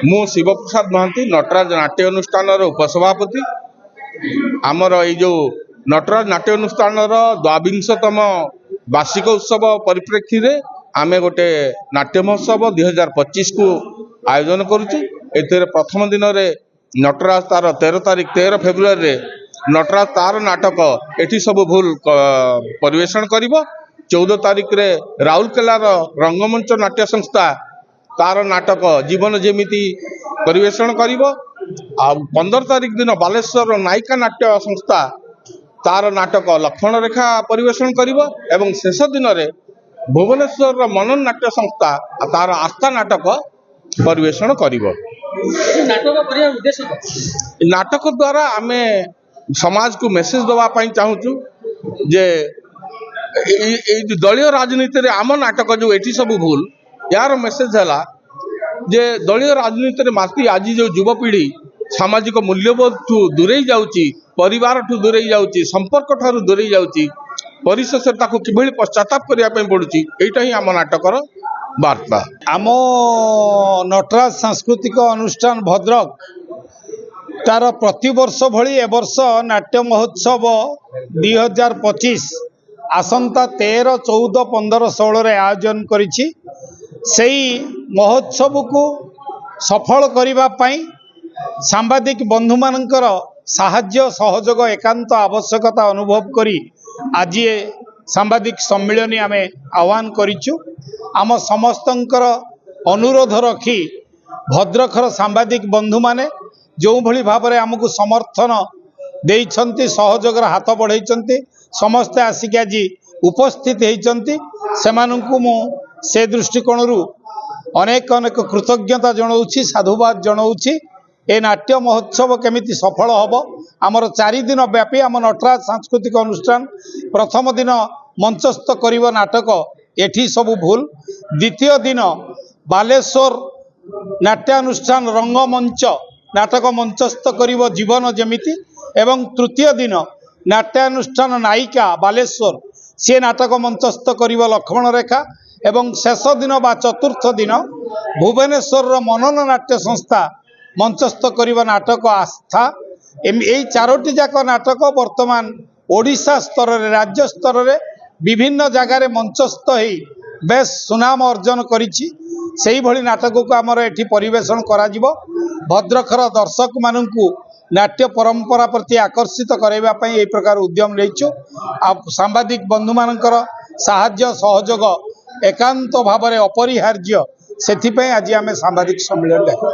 मु शिवप्रसाद महांती नटराज नाट्य अनुष्ठान उपसभापति आमर ये जो नटराज नाट्य अनुष्ठान द्वाविंशतम वार्षिक उत्सव परिप्रेक्षी रे आमे गोटे नाट्य महोत्सव 2025 को आयोजन करुचे। प्रथम दिन रे नटराज तार 13 तारीख 13 फेब्रुआरी रे नटराज तार नाटक एठी सब भूल परिवेषण करिवो। 14 तारीख रे राउरकेलार रंगमंच नाट्य संस्था तार नाटक जीवन जेमिति परिवेषण करिवो। 15 तारीख दिन बालेश्वर नायिका नाट्य संस्था तार नाटक लक्ष्मण रेखा परिवेषण करिवो एवं शेष दिन रे भुवनेश्वर मनन नाट्य संस्था तार आस्था नाटक परिवेषण करिवो। नाटक द्वारा आमे समाज को मेसेज दवा पाई चाहूचु जे दलीय राजनीति रे आम नाटक जो एठी सब भूल यार मेसेज है जे दलीय राजनीति रे माती आज जो युवपीढ़ी सामाजिक मूल्यबोध ठू दूरे जाउची, परिवार ठू दूरे जाउची, संपर्क ठारू दूरे जाउची, परिशेष ताको किभली पश्चाताप करिया पई पडुची। एटा ही आम नाटकर वार्ता। आम नटराज सांस्कृतिक अनुष्ठान भद्रक तार प्रतिवर्ष भली ए वर्ष नाट्य महोत्सव 2025 आसंता 13, 14, 15, 16 रे आयोजन करिछि। सेही महोत्सव को सफल करिबा पई सांबादिक बंधु मानकर साहाय्य सहयोग एकांत आवश्यकता अनुभव करी आज सांबादिक सम्मेलन आमे आह्वान करिछु। आम समस्तंकर अनुरोध रखी भद्रखर सांबादिक बंधु माने जो भली भाबरे आमको समर्थन देइछंती, सहयोगर हाथ बढ़ाइछंती, समस्ते आसिक आज उपस्थित होइछंती, सेमानंकु मु से दृष्टिकोण अनेक अनेक कृतज्ञता जनाऊँगी, साधुवाद जनाऊँगी। ए नाट्य महोत्सव केमिति सफल हम आमर 4 दिन व्यापी आम नटराज सांस्कृतिक अनुष्ठान प्रथम दिन मंचस्थ करिव नाटक एठी सब भूल, द्वितीय दिन बालेश्वर नाट्यानुष्ठान रंगमंच नाटक मंचस्थ करिव जीवन जेमिति एवं तृतीय दिन नाट्यानुष्ठान नायिका बालेश्वर से नाटक मंचस्थ करिव लक्ष्मण रेखा एवं शेष दिन बा चतुर्थ दिन भुवनेश्वर मनन नाट्य संस्था मंचस्थ करिव नाटक आस्था। यही 4टी जाक नाटक वर्तमान ओडिशा स्तर रे राज्य स्तर रे विभिन्न जगार मंचस्थ होई बेस सुनाम अर्जन करिछि। सेही भली नाटक को आमर एठी परिवेषण करा जिवो। भद्रखर दर्शक माननकु नाट्य परंपरा प्रति आकर्षित कराइबा पई एही प्रकार उद्यम लेइछु। सांबादिक बंधु मानकर साहाय्य सहयोग एकांत भाव अपरिहार्य, सेथिपई आज आमे सांबादिक सम्मेलन देखा।